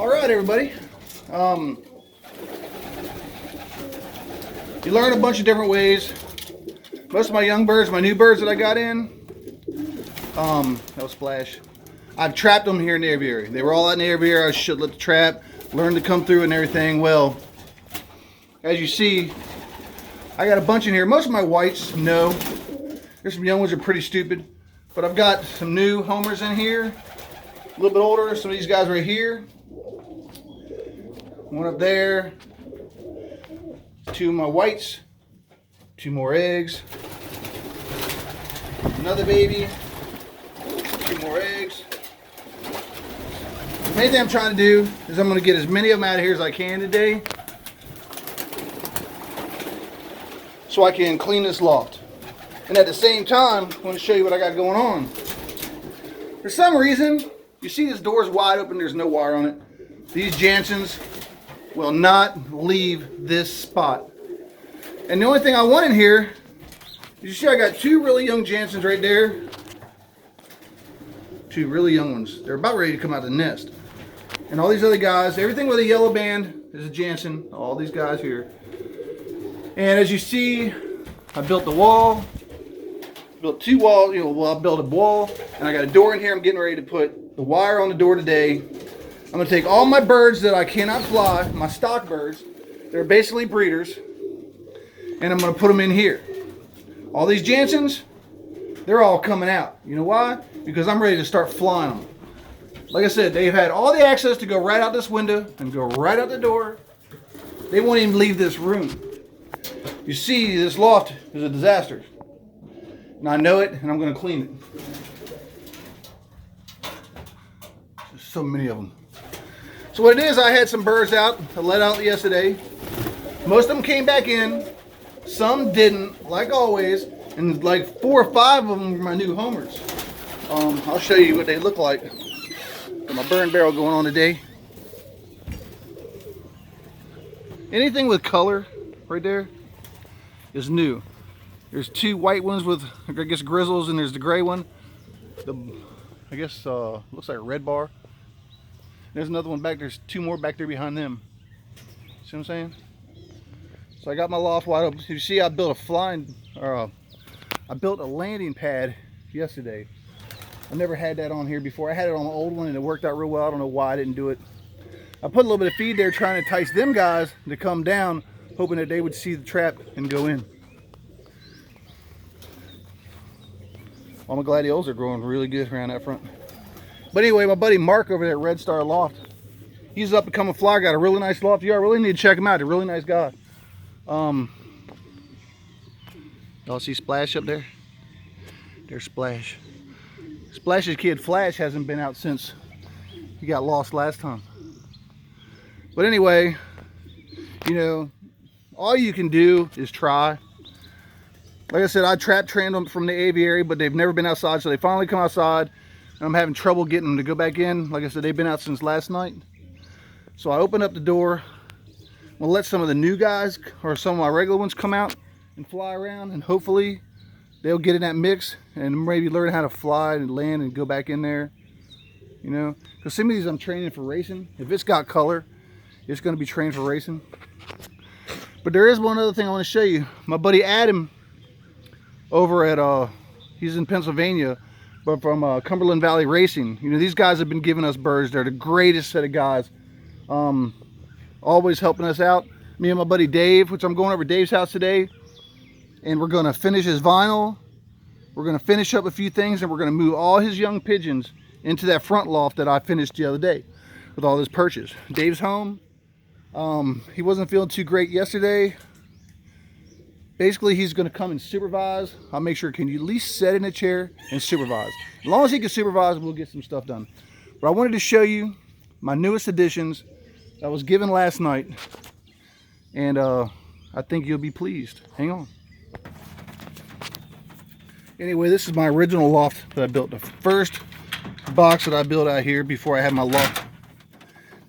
All right, everybody. You learn a bunch of different ways. Most of my young birds, my new birds that I got in, that was Splash. I've trapped them here in the aviary. They were all out in the aviary. I should let the trap, learn to come through and everything. Well, as you see, I got a bunch in here. Most of my whites, no. There's some young ones that are pretty stupid. But I've got some new homers in here. A little bit older. Some of these guys right here. One up there. Two of my whites. Two more eggs. Another baby. Two more eggs. The main thing I'm trying to do is I'm going to get as many of them out of here as I can today, so I can clean this loft. And at the same time, I want to show you what I got going on. For some reason, you see this door's wide open, there's no wire on it. These Jansons will not leave this spot. And the only thing I want in here, you see I got two really young Jansons right there. Two really young ones. They're about ready to come out of the nest. And all these other guys, everything with a yellow band is a Jansen. All these guys here. And as you see, I built the wall. Built two walls, I built a wall. And I got a door in here. I'm getting ready to put the wire on the door today. I'm going to take all my birds that I cannot fly, my stock birds. They're basically breeders. And I'm going to put them in here. All these Jansons, they're all coming out. You know why? Because I'm ready to start flying them. Like I said, they've had all the access to go right out this window and go right out the door. They won't even leave this room. You see, this loft is a disaster. And I know it, and I'm going to clean it. There's so many of them. So what it is, I had some birds out. I let out yesterday. Most of them came back in. Some didn't, like always. And like 4 or 5 of them were my new homers. I'll show you what they look like. Got my burn barrel going on today. Anything with color right there is new. There's 2 white ones with, I guess, grizzles, and there's the gray one. I guess looks like a red bar. There's another one back. There's 2 more back there behind them. See what I'm saying? So I got my loft wide open. You see, I built I built a landing pad yesterday. I never had that on here before. I had it on the old one and it worked out real well. I don't know why I didn't do it. I put a little bit of feed there trying to entice them guys to come down, hoping that they would see the trap and go in. All my gladiolus are growing really good around that front. But anyway, my buddy Mark over there at Red Star Loft, he's up and coming flyer, got a really nice loft. You really need to check him out. He's a really nice guy. Y'all see Splash up there? There's Splash. Splash's kid Flash hasn't been out since he got lost last time. But anyway, all you can do is try. Like I said, I trap trained them from the aviary, but they've never been outside, so they finally come outside, and I'm having trouble getting them to go back in. Like I said, they've been out since last night. So I opened up the door. We'll let some of the new guys or some of my regular ones come out and fly around, and hopefully they'll get in that mix and maybe learn how to fly and land and go back in there. Because some of these I'm training for racing. If it's got color, it's going to be trained for racing. But there is one other thing I want to show you. My buddy Adam over at he's in Pennsylvania, but from Cumberland Valley Racing. These guys have been giving us birds. They're the greatest set of guys. Always helping us out. Me and my buddy Dave, which I'm going over to Dave's house today, and we're going to finish his vinyl. We're going to finish up a few things, and we're going to move all his young pigeons into that front loft that I finished the other day with all his perches. Dave's home. He wasn't feeling too great yesterday. Basically, he's going to come and supervise. I'll make sure, can you at least sit in a chair and supervise? As long as he can supervise, we'll get some stuff done. But I wanted to show you my newest additions that was given last night. And I think you'll be pleased. Hang on. Anyway, this is my original loft that I built. The first box that I built out here before I had my loft.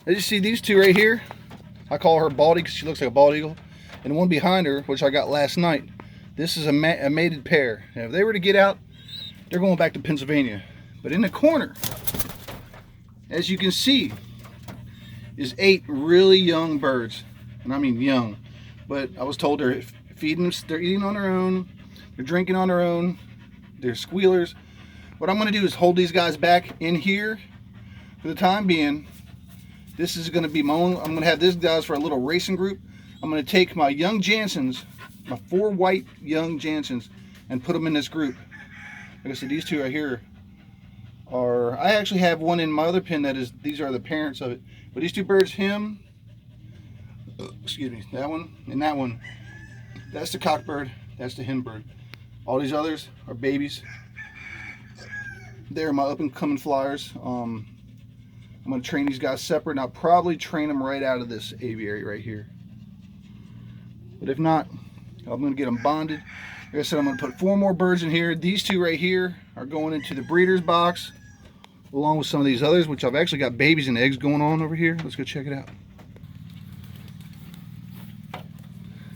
As you see, these 2 right here, I call her Baldy because she looks like a bald eagle. And the one behind her, which I got last night, this is a mated pair. And if they were to get out, they're going back to Pennsylvania. But in the corner, as you can see, is 8 really young birds, and I mean young. But I was told they're feeding them, they're eating on their own, they're drinking on their own, they're squealers. What I'm going to do is hold these guys back in here for the time being. This is going to be my own. I'm going to have these guys for a little racing group. I'm going to take my young Jansons, my 4 white young Jansons, and put them in this group. Like I said, these 2 right here are, I actually have one in my other pen that is, these are the parents of it. But these 2 birds, excuse me, that one and that one, that's the cock bird, that's the hen bird. All these others are babies. They're my up and coming flyers. I'm going to train these guys separate, and I'll probably train them right out of this aviary right here. But if not, I'm going to get them bonded. Like I said, I'm going to put 4 more birds in here. These 2 right here are going into the breeder's box, along with some of these others, which I've actually got babies and eggs going on over here. Let's go check it out.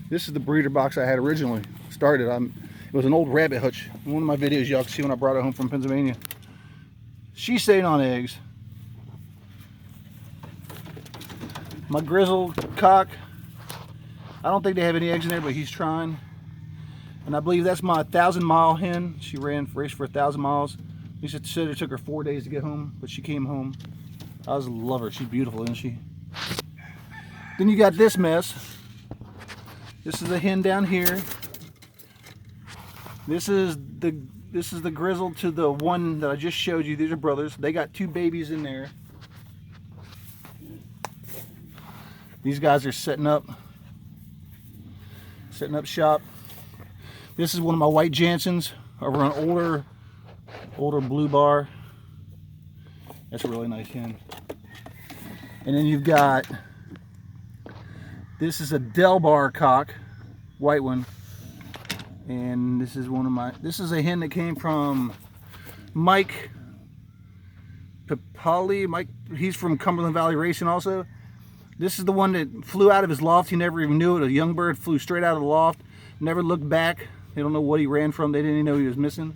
This is the breeder box I had originally started. It was an old rabbit hutch. In one of my videos, y'all can see when I brought it home from Pennsylvania. She's staying on eggs. My grizzled cock, I don't think they have any eggs in there, but he's trying. And I believe that's my 1,000-mile hen. She raced for 1,000 miles. He said it took her 4 days to get home, but she came home. I just love her. She's beautiful, isn't she? Then you got this mess. This is the hen down here. This is the grizzled to the one that I just showed you. These are brothers. They got 2 babies in there. These guys are setting up shop. This is one of my white Jansons over an older blue bar. That's a really nice hen. And then you've got, this is a Delbar cock, white one. And this is this is a hen that came from Mike Papali. Mike, he's from Cumberland Valley Racing also. This is the one that flew out of his loft. He never even knew it. A young bird flew straight out of the loft, never looked back. They don't know what he ran from. They didn't even know he was missing.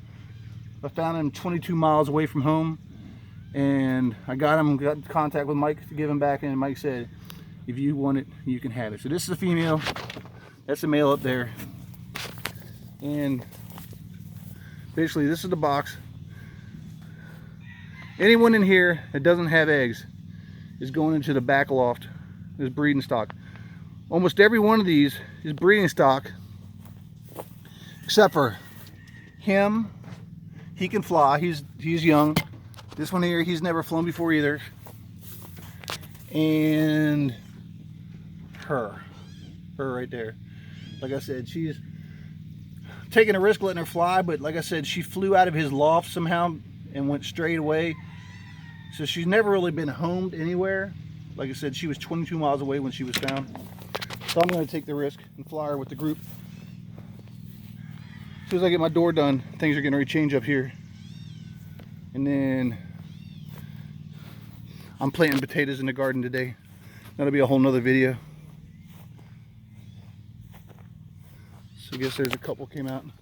I found him 22 miles away from home, and I got in contact with Mike to give him back, and Mike said, if you want it, you can have it. So this is a female. That's a male up there. And basically this is the box. Anyone in here that doesn't have eggs is going into the back loft. This breeding stock. Almost every one of these is breeding stock, except for him. He can fly. He's young. This one here, he's never flown before either. And her right there. Like I said, she's taking a risk letting her fly, but like I said, she flew out of his loft somehow and went straight away. So she's never really been homed anywhere. Like I said, she was 22 miles away when she was found. So I'm going to take the risk and fly her with the group. As soon as I get my door done, things are getting ready to change up here. And then I'm planting potatoes in the garden today. That'll be a whole nother video. So I guess there's a couple came out. I'm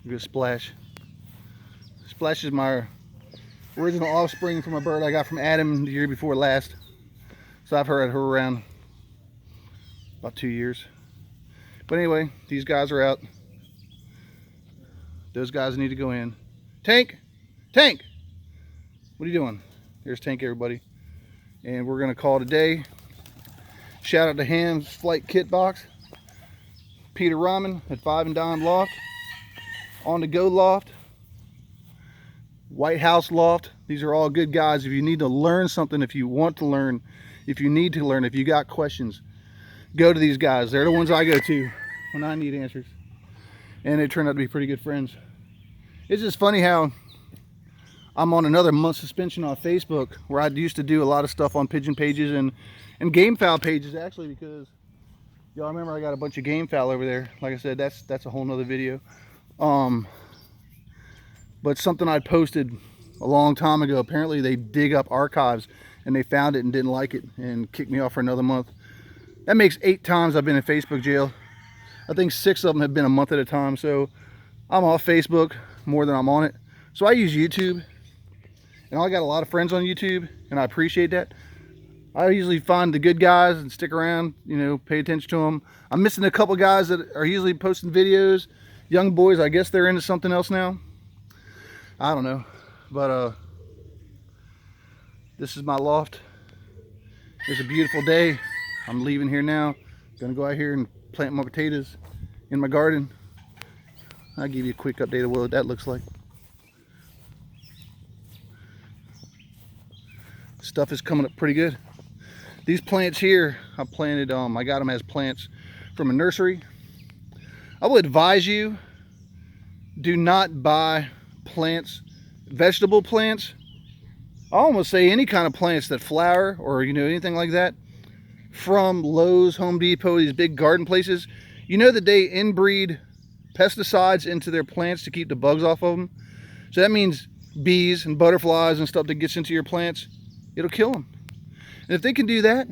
gonna Splash. Splash is my original offspring from a bird I got from Adam the year before last. So I've had her around about 2 years. But anyway, these guys are out. Those guys need to go in. Tank! Tank! What are you doing? Here's Tank, everybody. And we're gonna call it a day. Shout out to Ham's Flight Kit Box. Peter Rahman at 5 and Dime Loft. On the Go Loft. White House Loft. These are all good guys. If you need to learn something, if you want to learn, if you need to learn, if you got questions, go to these guys. They're the ones I go to when I need answers. And they turned out to be pretty good friends. It's just funny how I'm on another month suspension on Facebook, where I used to do a lot of stuff on pigeon pages and game fowl pages, actually, because y'all remember I got a bunch of game fowl over there. Like I said, that's a whole nother video. But something I posted a long time ago, apparently they dig up archives and they found it and didn't like it and kicked me off for another month. That makes 8 times I've been in Facebook jail. I think 6 of them have been a month at a time. So I'm off Facebook more than I'm on it. So I use YouTube, and I got a lot of friends on YouTube, and I appreciate that. I usually find the good guys and stick around, you know, pay attention to them. I'm missing a couple guys that are usually posting videos. Young boys, I guess they're into something else now. I don't know. But this is my loft. It's a beautiful day. I'm leaving here now. Gonna go out here and plant my potatoes in my garden. I'll give you a quick update of what that looks like. Stuff is coming up pretty good. These plants here, I planted, I got them as plants from a nursery. I will advise you, do not buy plants, vegetable plants. I almost say any kind of plants that flower or, you know, anything like that from Lowe's, Home Depot, these big garden places. You know that they inbreed pesticides into their plants to keep the bugs off of them. So that means bees and butterflies and stuff that gets into your plants, it'll kill them. And if they can do that,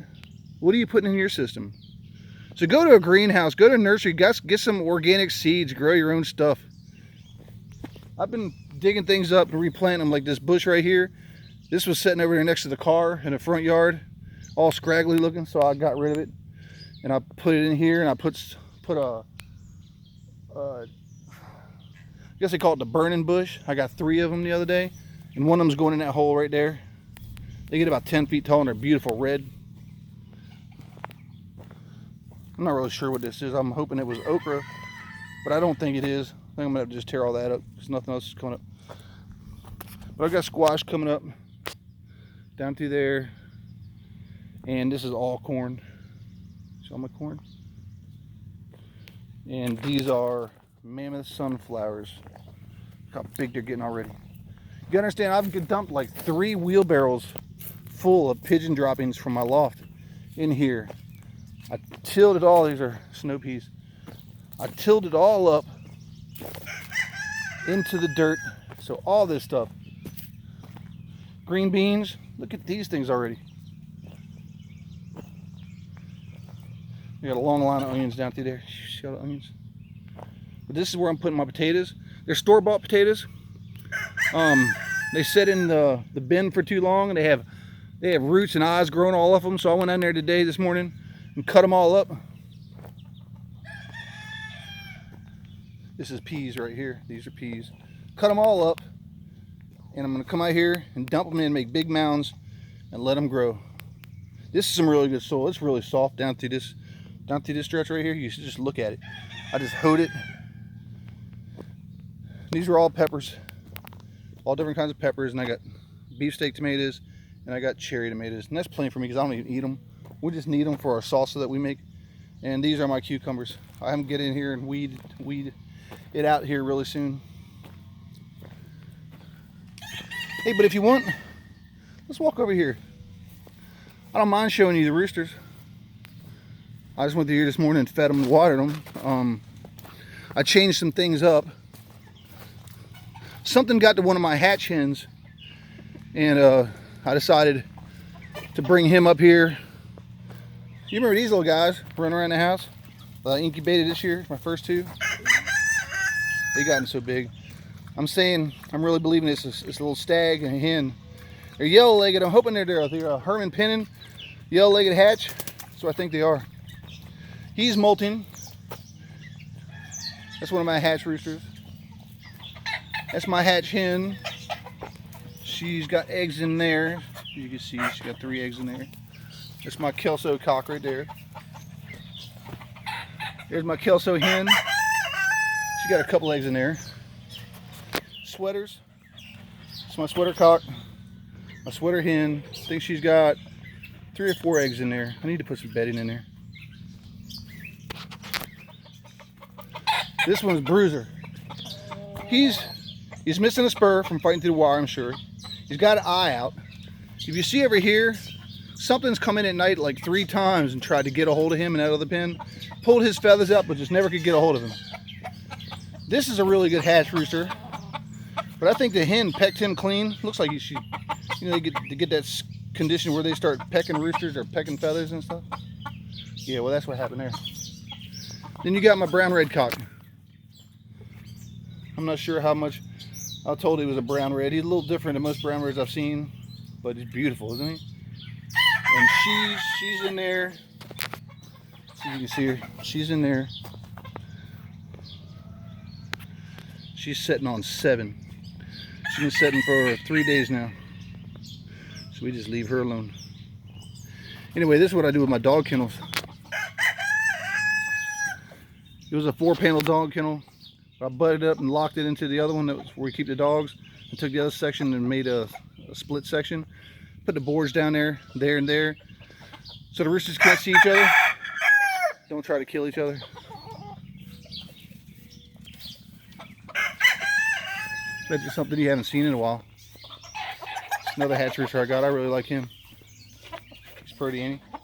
what are you putting in your system? So go to a greenhouse, go to a nursery, get some organic seeds, grow your own stuff. I've been digging things up and replanting them, like this bush right here. This was sitting over there next to the car in the front yard, all scraggly looking, so I got rid of it. And I put it in here, and I put a, I guess they call it the burning bush. I got 3 of them the other day, and one of them's going in that hole right there. They get about 10 feet tall and they're beautiful red. I'm not really sure what this is. I'm hoping it was okra, but I don't think it is. I think I'm gonna have to just tear all that up because nothing else is coming up. But I've got squash coming up down through there, and this is all corn. See all my corn? And these are mammoth sunflowers. Look how big they're getting already. You gotta understand, I've dumped like 3 wheelbarrows full of pigeon droppings from my loft in here. I tilled it all. These are snow peas. I tilled it all up into the dirt. So all this stuff. Green beans. Look at these things already. We got a long line of onions down through there. See all the onions? But this is where I'm putting my potatoes. They're store-bought potatoes. They sit in the bin for too long, and they have roots and eyes growing all off them. So I went down there this morning and cut them all up. This is peas right here. These are peas. Cut them all up, and I'm gonna come out here and dump them in, make big mounds, and let them grow. This is some really good soil. It's really soft down through this stretch right here. You should just look at it. I just hoed it. These are all peppers. All different kinds of peppers, and I got beefsteak tomatoes, and I got cherry tomatoes, and that's plenty for me because I don't even eat them. We just need them for our salsa that we make. And these are my cucumbers. I'm gonna get in here and weed it out here really soon. Hey, but if you want, let's walk over here. I don't mind showing you the roosters. I just went through here this morning and fed them and watered them. I changed some things up. Something got to one of my hatch hens, and I decided to bring him up here. You remember these little guys running around the house? Incubated this year, my first 2. They gotten so big. I'm really believing this is a little stag and a hen. They're yellow-legged. I'm hoping they're a Herman Pennon yellow-legged hatch. So I think they are. He's molting. That's one of my hatch roosters. That's my hatch hen. She's got eggs in there. You can see she's got 3 eggs in there. That's my Kelso cock right there. There's my Kelso hen. She got a couple eggs in there. Sweaters. It's my sweater cock. My sweater hen. I think she's got 3 or 4 eggs in there. I need to put some bedding in there. This one's Bruiser. He's missing a spur from fighting through the wire, I'm sure. He's got an eye out. If you see over here, something's come in at night like 3 times and tried to get a hold of him in that other pen. Pulled his feathers up, but just never could get a hold of him. This is a really good hatch rooster, but I think the hen pecked him clean. Looks like she, you know, they get that condition where they start pecking roosters or pecking feathers and stuff. Yeah, well, that's what happened there. Then you got my brown red cock. I'm not sure how much. I was told he was a brown red. He's a little different than most brown reds I've seen, but he's beautiful, isn't he? And she's in there. See if you can see her. She's in there. She's setting on 7. She's been setting for 3 days now. So we just leave her alone. Anyway, this is what I do with my dog kennels. It was a 4-panel dog kennel. I butted up and locked it into the other one that was where we keep the dogs. I took the other section and made a split section. Put the boards down there, and there. So the roosters can't see each other. Don't try to kill each other. That's just something you haven't seen in a while. Another hatch rooster I got. I really like him. He's pretty, ain't he?